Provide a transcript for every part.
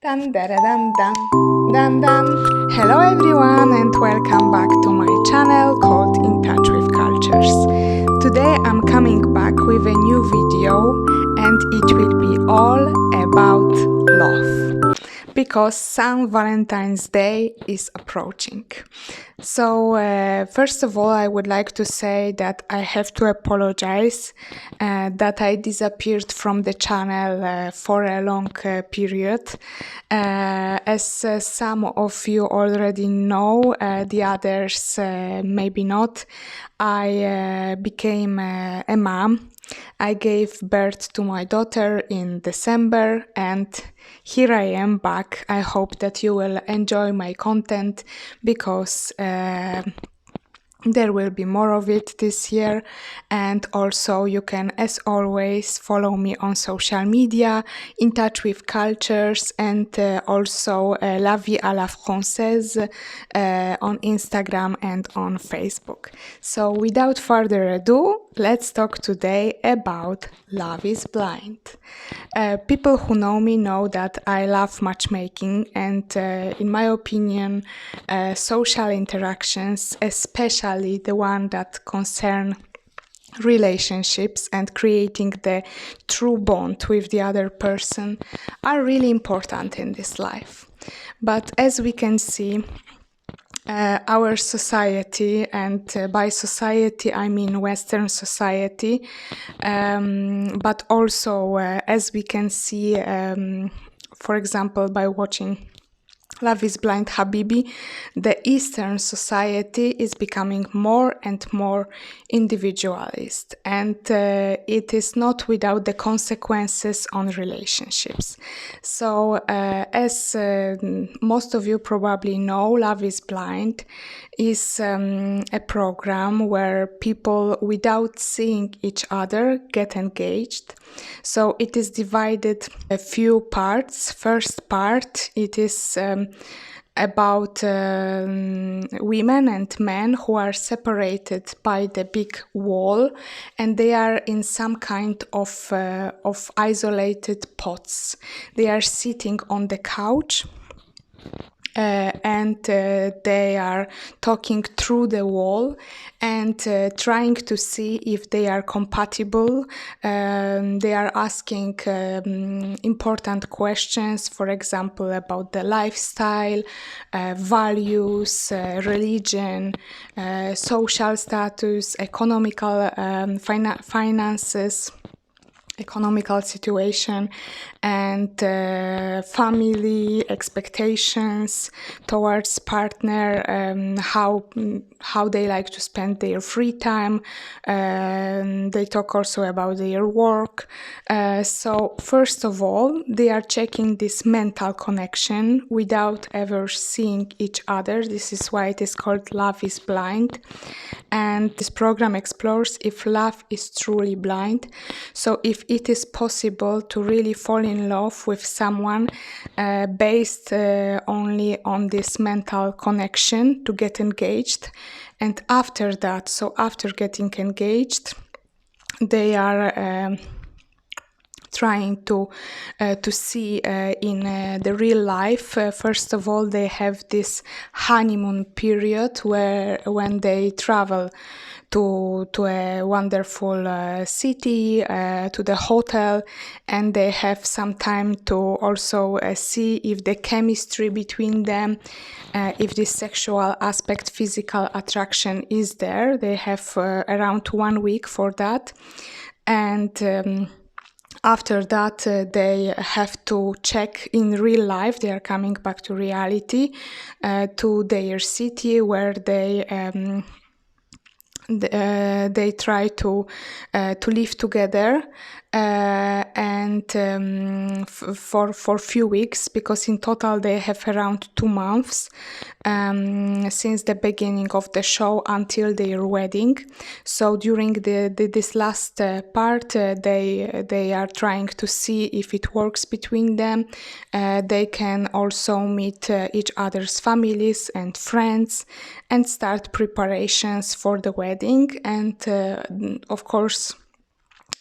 Dun, da, da, dun, dun, dun, dun. Hello everyone and welcome back to my channel called In Touch with Cultures. Today I'm coming back with a new video and it will be all about love because St. Valentine's Day is approaching. So first of all, I would like to say that I have to apologize that I disappeared from the channel for a long period. As some of you already know, the others maybe not, I became a mom. I gave birth to my daughter in December and here I am back. I hope that you will enjoy my content because there will be more of it this year, and also you can, as always, follow me on social media, In Touch with Cultures, and also La Vie à la Française on Instagram and on Facebook. So without further ado, let's talk today about Love is Blind. People who know me know that I love matchmaking and in my opinion social interactions, especially the one that concern relationships and creating the true bond with the other person, are really important in this life. But as we can see, our society, and by society I mean Western society, but also as we can see, for example, by watching Love is Blind Habibi, the Eastern society is becoming more and more individualist, and it is not without the consequences on relationships. So, as most of you probably know, Love is Blind is a program where people, without seeing each other, get engaged. So it is divided a few parts. First part, it is about women and men who are separated by the big wall, and they are in some kind of isolated pods. They are sitting on the couch. And they are talking through the wall and trying to see if they are compatible. They are asking important questions, for example, about the lifestyle, values, religion, social status, economical finances, economical situation, and family expectations towards partner, how they like to spend their free time. They talk also about their work. So first of all, they are checking this mental connection without ever seeing each other. This is why it is called Love is Blind. And this program explores if love is truly blind. So if it is possible to really fall in love with someone based only on this mental connection, to get engaged. And after that, so after getting engaged, they are trying to see in the real life. First of all, they have this honeymoon period when they travel to a wonderful city, to the hotel, and they have some time to also see if the chemistry between them, if this sexual aspect, physical attraction is there. They have around 1 week for that. And after that, they have to check in real life. They are coming back to reality, to their city where they try to live together, and for few weeks, because in total they have around 2 months since the beginning of the show until their wedding. So during this last part, they are trying to see if it works between them. They can also meet each other's families and friends and start preparations for the wedding. And of course,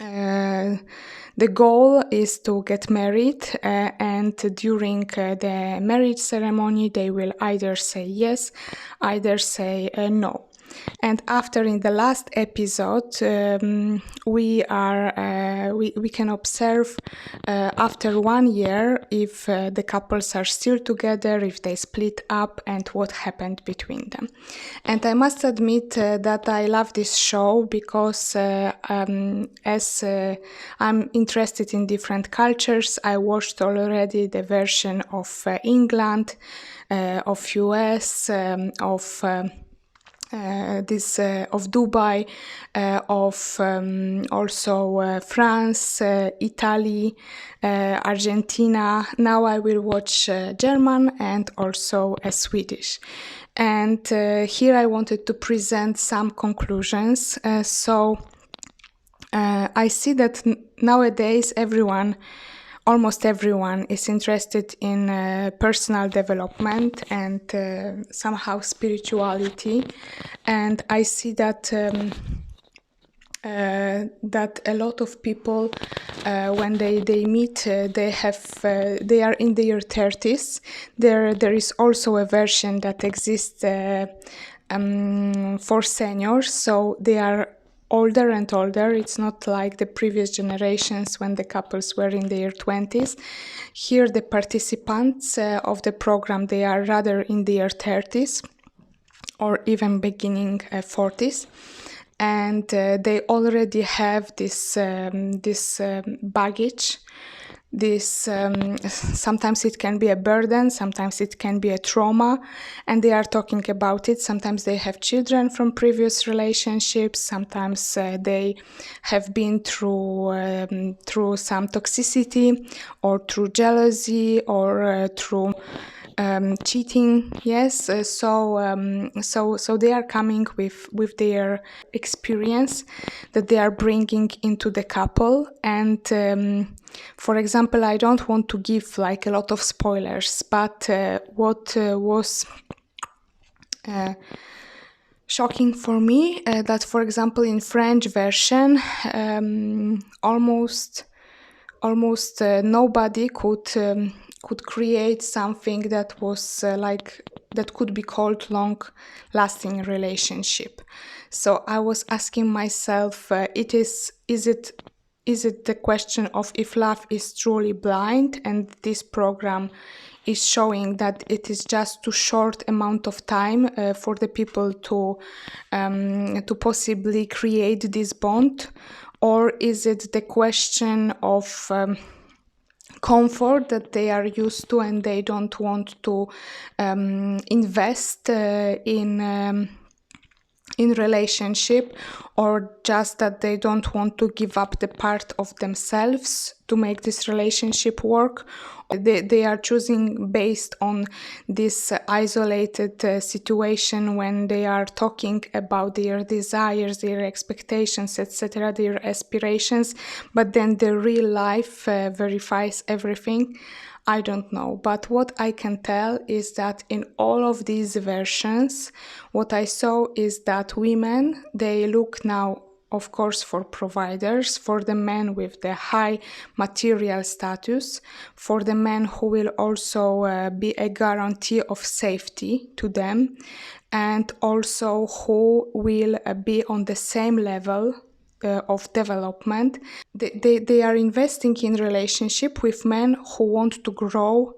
Uh, the goal is to get married, and during the marriage ceremony, they will either say yes, either say no. And after in the last episode, we can observe after 1 year if the couples are still together, if they split up, and what happened between them. And I must admit that I love this show because as I'm interested in different cultures, I watched already the version of England, of US, of Dubai, of also France, Italy, Argentina. Now I will watch German and also Swedish. And here I wanted to present some conclusions. I see that nowadays almost everyone is interested in personal development and somehow spirituality, and I see that that a lot of people, when they meet, they are in their 30s. There is also a version that exists for seniors, so they are older and older. It's not like the previous generations when the couples were in their 20s. Here, the participants of the program, they are rather in their 30s or even beginning 40s. And they already have this baggage. Sometimes it can be a burden, sometimes it can be a trauma, and they are talking about it. Sometimes they have children from previous relationships, sometimes they have been through some toxicity or through jealousy or through cheating. Yes, so they are coming with their experience that they are bringing into the couple. And for example, I don't want to give like a lot of spoilers, but what was shocking for me, that for example in French version, almost nobody could create something that was that could be called long-lasting relationship. So I was asking myself, is it the question of if love is truly blind, and this program is showing that it is just too short amount of time for the people to possibly create this bond, or is it the question of comfort that they are used to and they don't want to invest in relationship, or just that they don't want to give up the part of themselves to make this relationship work. They are choosing based on this isolated situation when they are talking about their desires, their expectations, etc., their aspirations, but then the real life verifies everything. I don't know, but what I can tell is that in all of these versions, what I saw is that women, they look now, of course, for providers, for the men with the high material status, for the men who will also be a guarantee of safety to them, and also who will be on the same level of development. They are investing in relationship with men who want to grow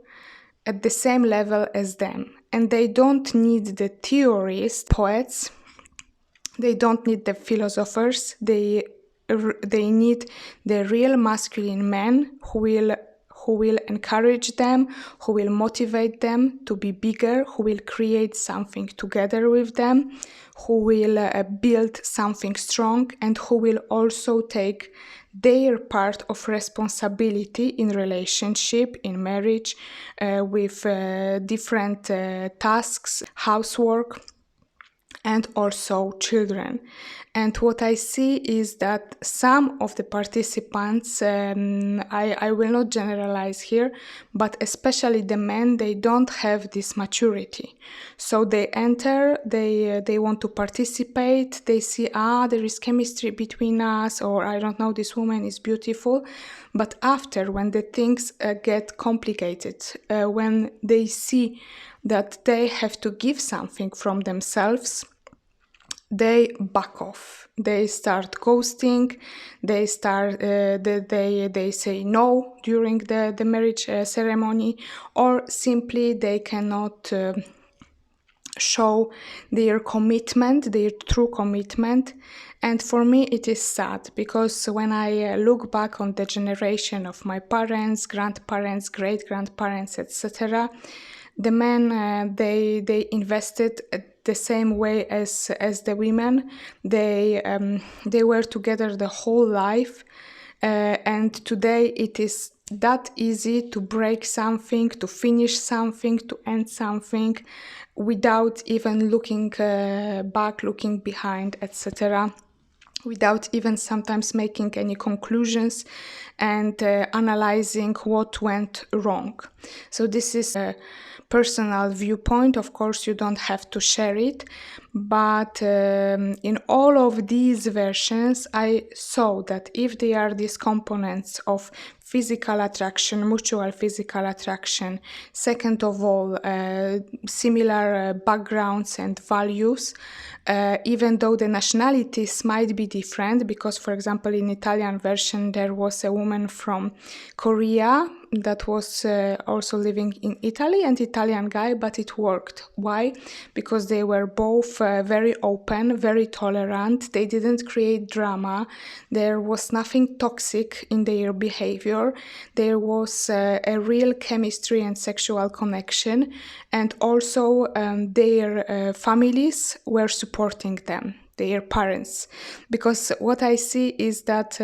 at the same level as them. And they don't need the theorists, poets, they don't need the philosophers, they need the real masculine men who will encourage them, who will motivate them to be bigger, who will create something together with them, who will build something strong, and who will also take their part of responsibility in relationship, in marriage, with different tasks, housework, and also children. And what I see is that some of the participants, I will not generalize here, but especially the men, they don't have this maturity. So they enter, they want to participate, they see, there is chemistry between us, or I don't know, this woman is beautiful. But after, when the things get complicated, when they see that they have to give something from themselves, they back off. They start ghosting. They start. They say no during the marriage ceremony, or simply they cannot show their commitment, their true commitment. And for me, it is sad, because when I look back on the generation of my parents, grandparents, great grandparents, etc., the men, they invested the same way as the women. They were together the whole life, and today it is that easy to break something, to finish something, to end something, without even looking back, looking behind, etc., without even sometimes making any conclusions and analyzing what went wrong. So this is a personal viewpoint. Of course, you don't have to share it, but in all of these versions, I saw that if there are these components of physical attraction, mutual physical attraction, second of all, similar backgrounds and values, even though the nationalities might be different, because, for example, in Italian version, there was a woman from Korea that was also living in Italy, and Italian guy, but it worked. Why? Because they were both very open, very tolerant. They didn't create drama. There was nothing toxic in their behavior. There was a real chemistry and sexual connection, and also their families were supporting them, their parents. Because what I see is that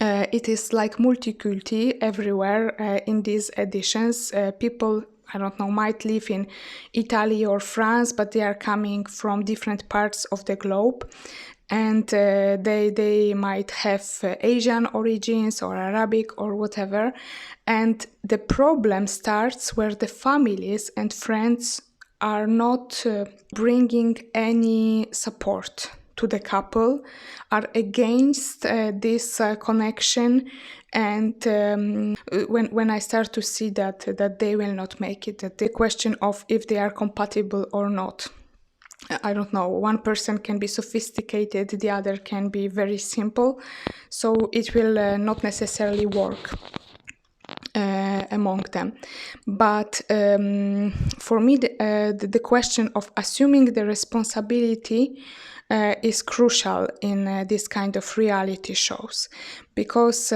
it is like multiculti everywhere in these editions. People, I don't know, might live in Italy or France, but they are coming from different parts of the globe. And they might have Asian origins or Arabic or whatever. And the problem starts where the families and friends are not bringing any support to the couple, are against this connection. And when I start to see that they will not make it, that the question of if they are compatible or not, I don't know, one person can be sophisticated, the other can be very simple, so it will not necessarily work among them. But for me, the question of assuming the responsibility is crucial in this kind of reality shows, because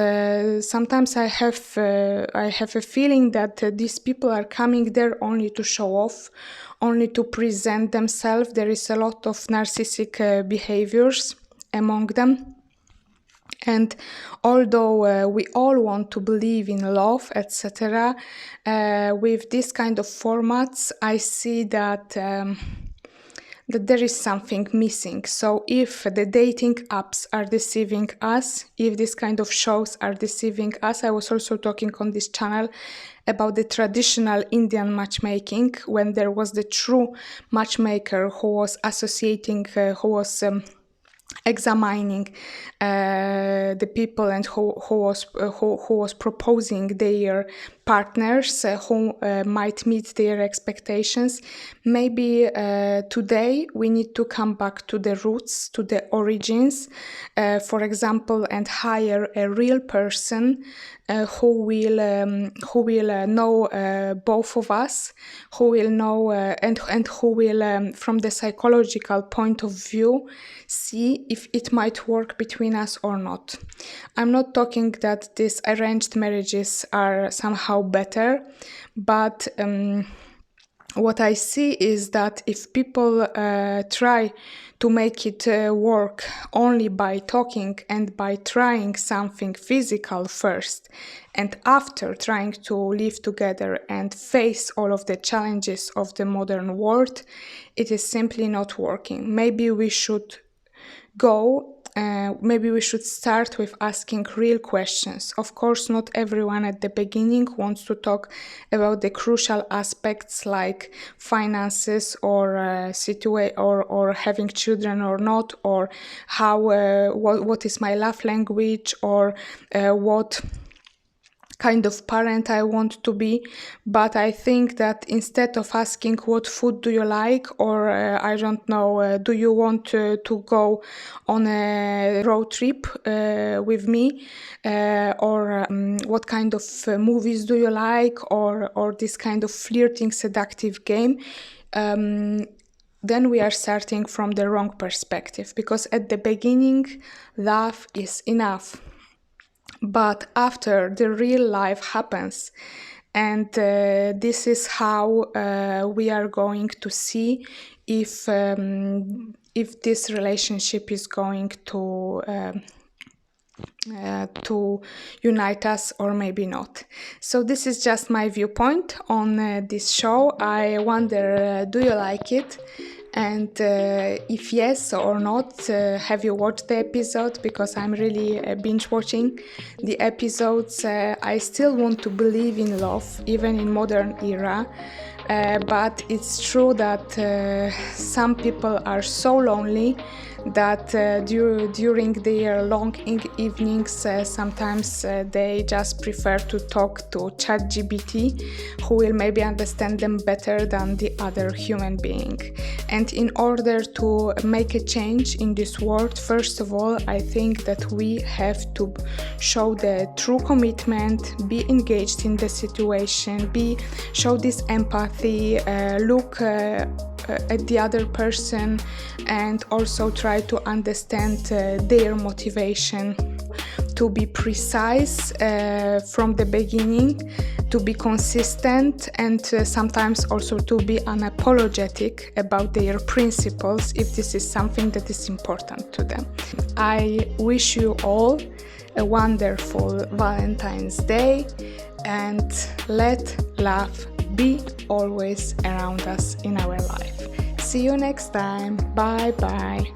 sometimes I have a feeling that these people are coming there only to show off, only to present themselves. There is a lot of narcissistic behaviors among them. And although we all want to believe in love, etc., with this kind of formats, I see that that there is something missing. So if the dating apps are deceiving us, if this kind of shows are deceiving us, I was also talking on this channel about the traditional Indian matchmaking, when there was the true matchmaker who was associating, who was examining the people, and who was proposing their partners who might meet their expectations. Maybe today we need to come back to the roots, to the origins, for example, and hire a real person who will know both of us, who will know and who will, from the psychological point of view, see if it might work between us or not. I'm not talking that these arranged marriages are somehow better, but what I see is that if people try to make it work only by talking and by trying something physical first, and after trying to live together and face all of the challenges of the modern world, it is simply not working. Maybe we should maybe we should start with asking real questions. Of course, not everyone at the beginning wants to talk about the crucial aspects like finances or or having children or not, or how what is my love language, or what kind of parent I want to be. But I think that instead of asking what food do you like, or I don't know, do you want to go on a road trip with me, or what kind of movies do you like, or this kind of flirting, seductive game, then we are starting from the wrong perspective, because at the beginning, love is enough. But after the real life happens, and this is how we are going to see if this relationship is going to unite us or maybe not. So this is just my viewpoint on this show. I wonder, do you like it? And if yes or not, have you watched the episode? Because I'm really binge watching the episodes. I still want to believe in love, even in modern era. But it's true that some people are so lonely that during their long evenings, sometimes they just prefer to talk to ChatGPT, who will maybe understand them better than the other human being. And in order to make a change in this world, first of all, I think that we have to show the true commitment, be engaged in the situation, show this empathy, look at the other person, and also try to understand their motivation, to be precise from the beginning, to be consistent, and sometimes also to be unapologetic about their principles if this is something that is important to them. I wish you all a wonderful Valentine's Day, and let love be always around us in our life. See you next time. Bye bye.